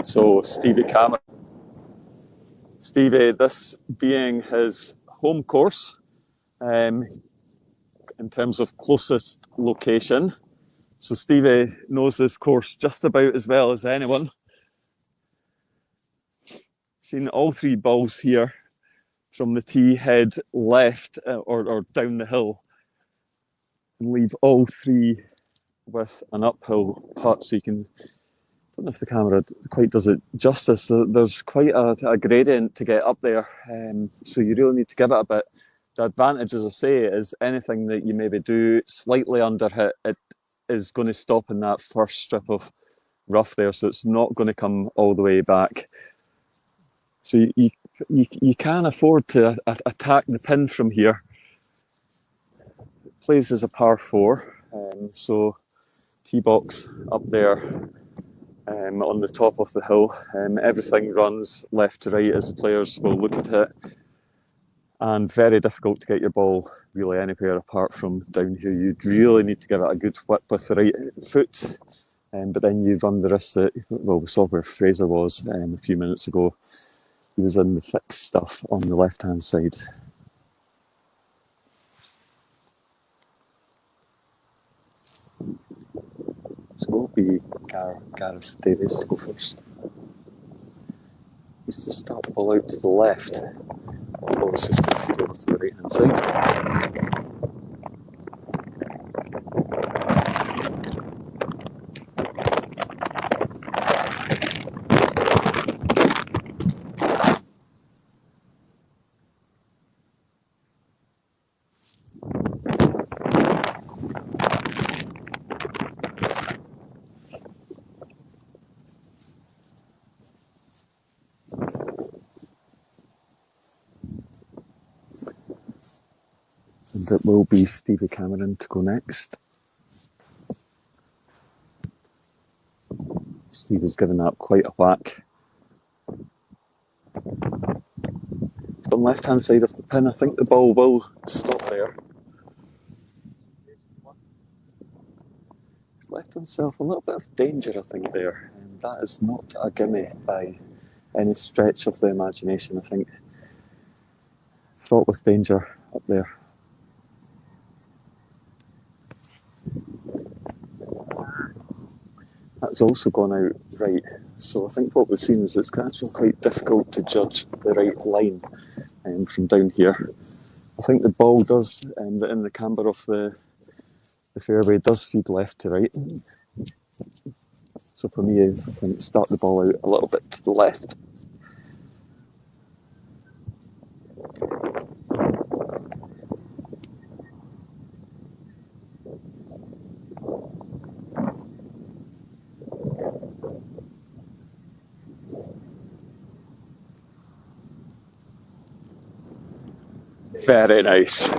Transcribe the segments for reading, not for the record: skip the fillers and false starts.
So Stevie Cameron. Stevie, this being his home course, in terms of closest location. So Stevie knows this course just about as well as anyone. Seen all three balls here from the tee head left or down the hill and leave all three with an uphill putt, so you can, I don't know if the camera quite does it justice, there's quite a gradient to get up there, so you really need to give it a bit. The advantage, as I say, is anything that you maybe do slightly under hit, it is going to stop in that first strip of rough there, so it's not going to come all the way back. So you can afford to attack the pin from here. It plays as a par 4, so tee box up there on the top of the hill. Everything runs left to right as players will look at it, and very difficult to get your ball really anywhere apart from down here. You really need to give it a good whip with the right foot, but then you run the risk that, well, we saw where Fraser was a few minutes ago. He was in the thick stuff on the left-hand side. So it will be Gareth Davies to go first. He's to start the ball out to the left. The ball's just going to feed over to the right-hand side. And it will be Stevie Cameron to go next. Stevie's given that quite a whack. It's on the left-hand side of the pin. I think the ball will stop there. He's left himself a little bit of danger, I think, there. And that is not a gimme by any stretch of the imagination, I think. Fraught with danger up there. That's also gone out right. So I think what we've seen is it's actually quite difficult to judge the right line from down here. I think the ball does, in the camber of the fairway, does feed left to right. So for me, I think start the ball out a little bit to the left. Very nice.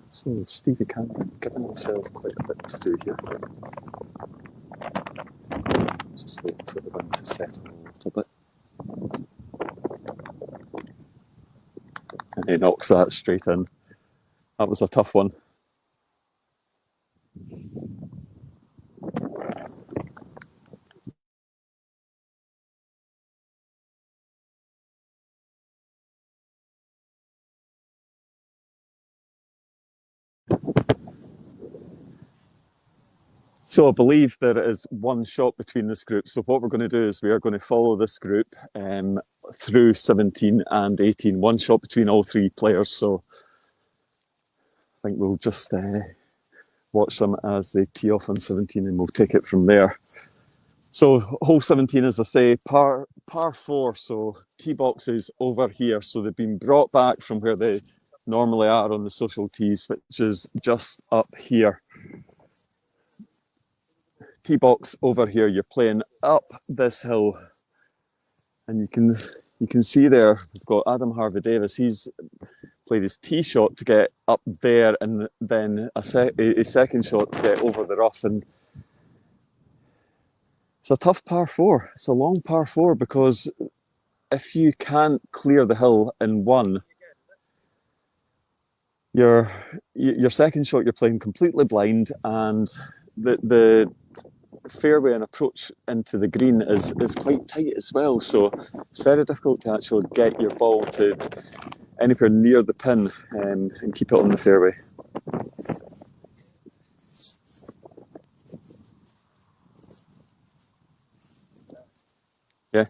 So Stevie Cameron giving himself quite a bit to do here. Just waiting for the wind to settle a little bit. And he knocks that straight in. That was a tough one. So I believe there is one shot between this group. So what we're going to do is we are going to follow this group through 17 and 18. One shot between all three players. So I think we'll just watch them as they tee off on 17 and we'll take it from there. So hole 17, as I say, par 4. So tee boxes over here. So they've been brought back from where they normally are on the social tees, which is just up here. Tee box over here, you're playing up this hill, and you can see there we've got Adam Harvey-Davis. He's played his tee shot to get up there, and then a second shot to get over the rough. And it's a tough par 4. It's a long par 4, because if you can't clear the hill in one, Your second shot, you're playing completely blind, and the fairway and approach into the green is quite tight as well. So it's very difficult to actually get your ball to anywhere near the pin and keep it on the fairway. Yeah.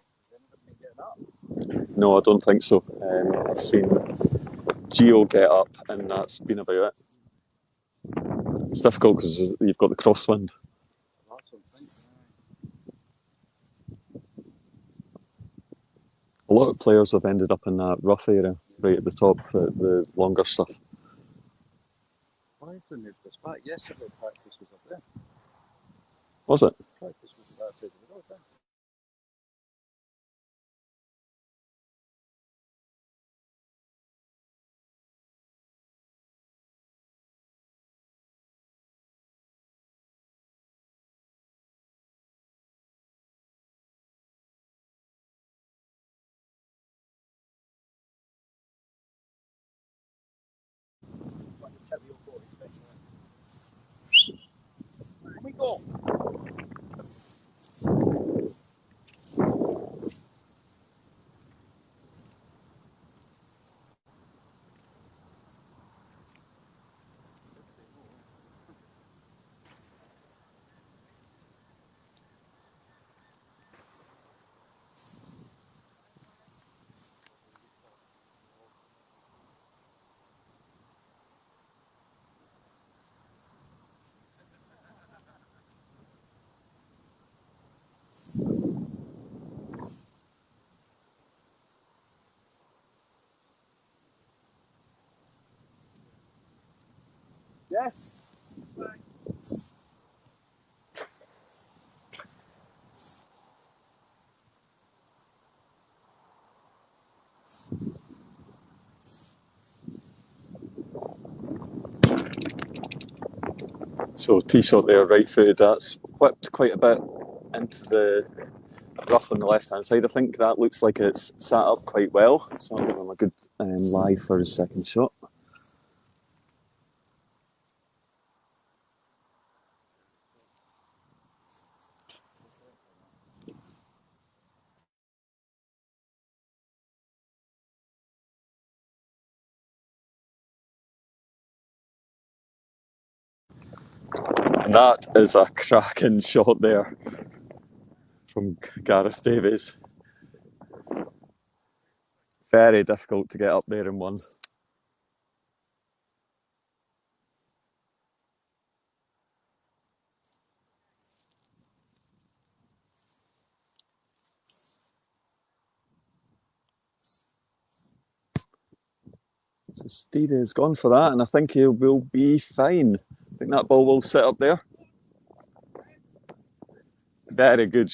No, I don't think so. I've seen Geo get up, and that's been about it. It's difficult because you've got the crosswind. A lot of players have ended up in that rough area, right at the top, the longer stuff. Yesterday practice was up there. Was it? Practice was up there. We go. Yes. So tee shot there, right footed. That's whipped quite a bit into the rough on the left hand side. I think that looks like it's sat up quite well. So I'll give him a good lie for his second shot. And that is a cracking shot there from Gareth Davies. Very difficult to get up there in one. So Stevie has gone for that, and I think he will be fine. I think that ball will sit up there. Very good.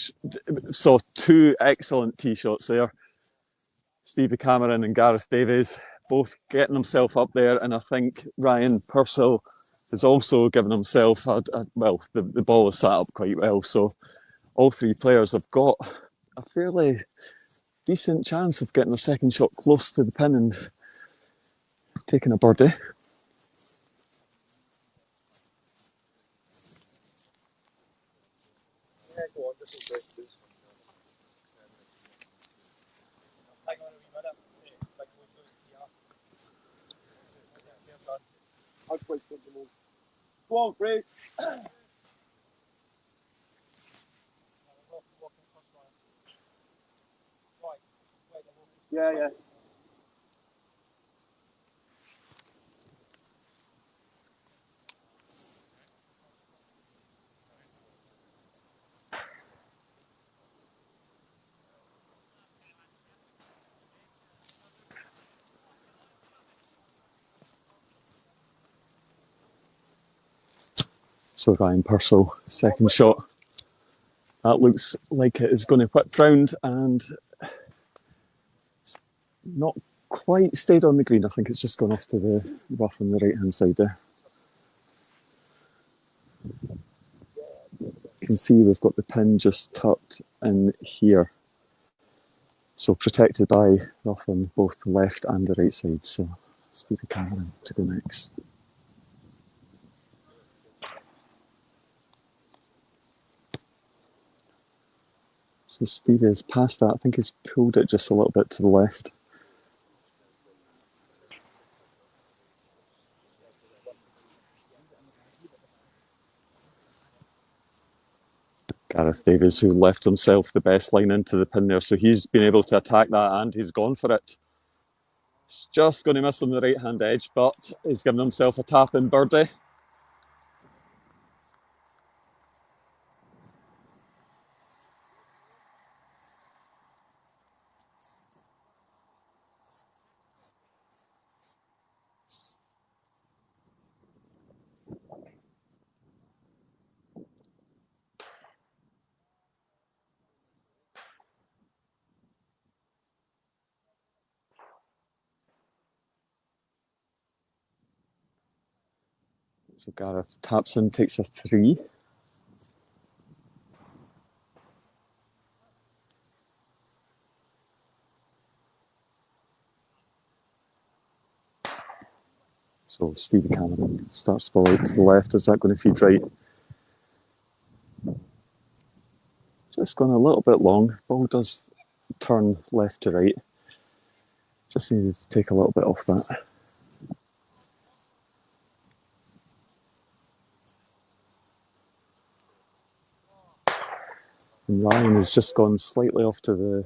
Saw two excellent tee shots there. Stevie Cameron and Gareth Davies both getting himself up there, and I think Ryan Purcell has also given himself well, the ball is sat up quite well, so all three players have got a fairly decent chance of getting their second shot close to the pin and taking a birdie. Go on, Grace. Yeah. So Ryan Purcell, second shot. That looks like it is going to whip round and not quite stayed on the green. I think it's just gone off to the rough on the right hand side there. You can see we've got the pin just tucked in here. So protected by rough on both the left and the right side. So Stevie Cameron to go next. So Stevie has passed that. I think he's pulled it just a little bit to the left. Gareth Davies, who left himself the best line into the pin there, so he's been able to attack that and he's gone for it. It's just going to miss on the right hand edge, but he's given himself a tap in birdie. So Gareth taps in, takes a 3. So Stevie Cameron starts ball out to the left. Is that going to feed right? Just gone a little bit long. Ball does turn left to right. Just needs to take a little bit off that. And Ryan has just gone slightly off to the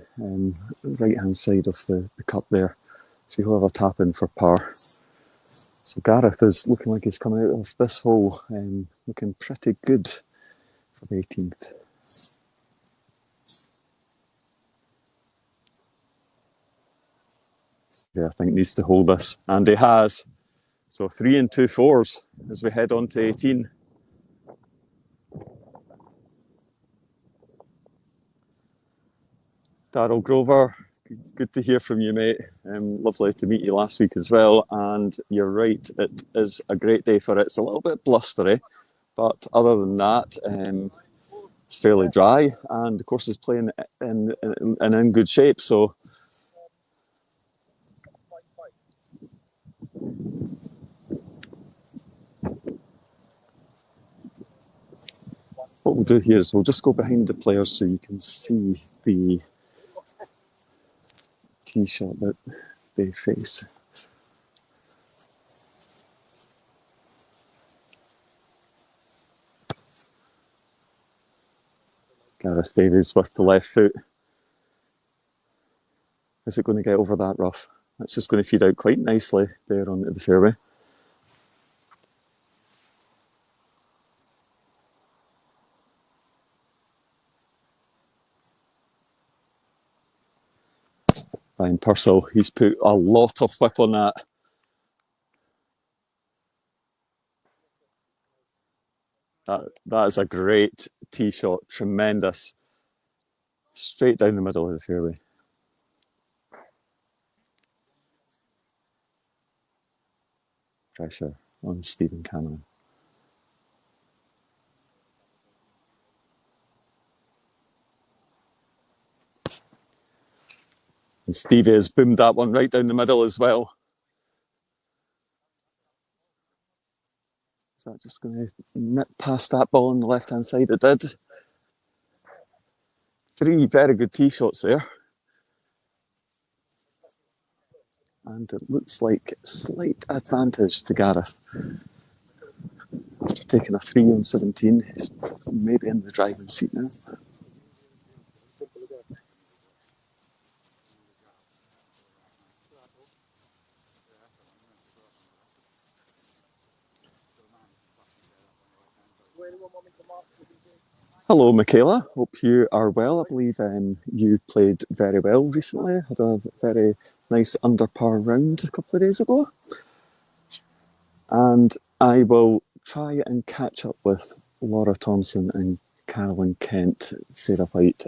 right hand side of the cup there. So he'll have a tap in for par. So Gareth is looking like he's coming out of this hole looking pretty good for the 18th. Yeah, I think needs to hold this, and he has. So 3 and 2 fours as we head on to 18. Darryl Grover, good to hear from you, mate. Lovely to meet you last week as well. And you're right, it is a great day for it. It's a little bit blustery, but other than that, it's fairly dry, and the course is playing in good shape. So what we'll do here is we'll just go behind the players so you can see the tee shot that they face. Gareth Davies with the left foot. Is it going to get over that rough? That's just going to feed out quite nicely there onto the fairway. And Purcell, he's put a lot of whip on that. That is a great tee shot, tremendous. Straight down the middle of the fairway. Pressure on Stephen Cameron. And Stevie has boomed that one right down the middle as well. Is that just going to nip past that ball on the left-hand side? It did. 3 very good tee shots there. And it looks like slight advantage to Gareth. After taking a 3 on 17, he's maybe in the driving seat now. Hello, Michaela. Hope you are well. I believe you played very well recently. Had a very nice under par round a couple of days ago. And I will try and catch up with Laura Thompson and Carolyn Kent, Sarah White,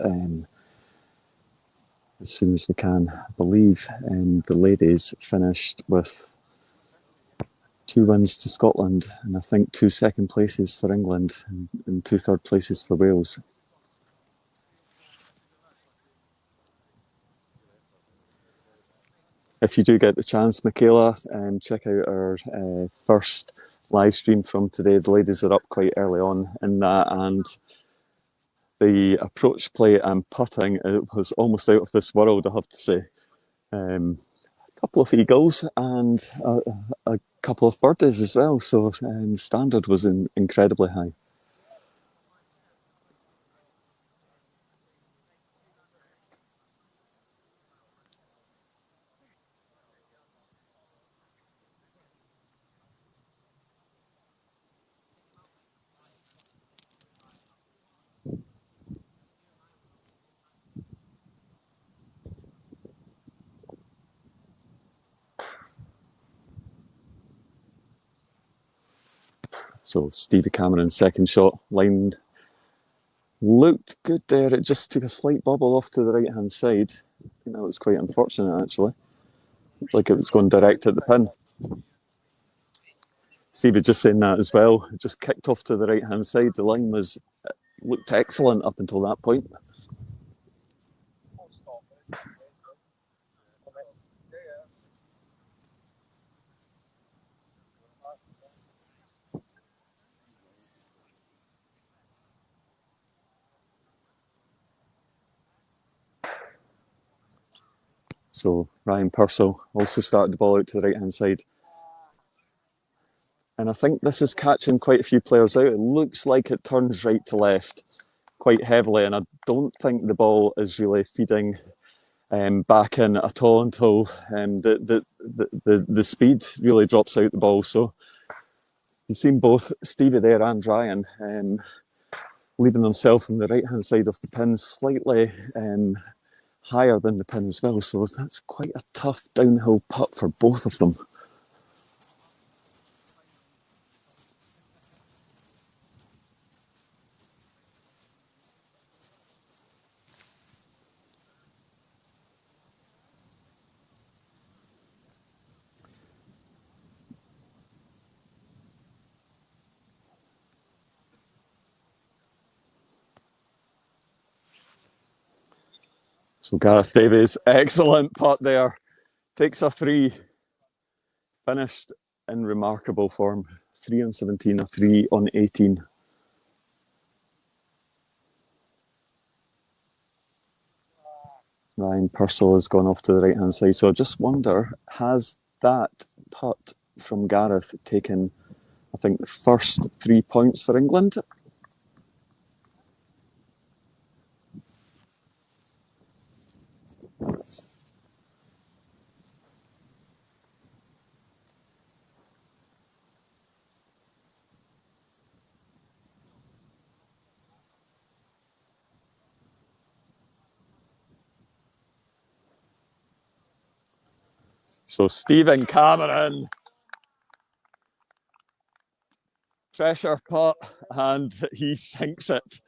as soon as we can. I believe the ladies finished with 2 wins to Scotland, and I think 2 second places for England and 2 third places for Wales. if you do get the chance, Michaela, check out our first live stream from today. The ladies are up quite early on in that, and the approach play and putting, it was almost out of this world, I have to say. A couple of eagles and a couple of birdies as well, so standard was incredibly high. So Stevie Cameron's second shot line looked good there. It just took a slight bobble off to the right hand side. I think that was quite unfortunate actually. Looked like it was going direct at the pin. Stevie just saying that as well. It just kicked off to the right hand side. The line looked excellent up until that point. So Ryan Purcell also started the ball out to the right hand side. And I think this is catching quite a few players out. It looks like it turns right to left quite heavily, and I don't think the ball is really feeding back in at all until the speed really drops out the ball. So you've seen both Stevie there and Ryan leaving themselves on the right hand side of the pin, slightly higher than the pin as well. So that's quite a tough downhill putt for both of them. So Gareth Davies, excellent putt there. Takes a 3. Finished in remarkable form. 3 on 17, a 3 on 18. Ryan Purcell has gone off to the right hand side. So I just wonder, has that putt from Gareth taken, I think, the first 3 points for England? So Stephen Cameron, pressure putt, and he sinks it.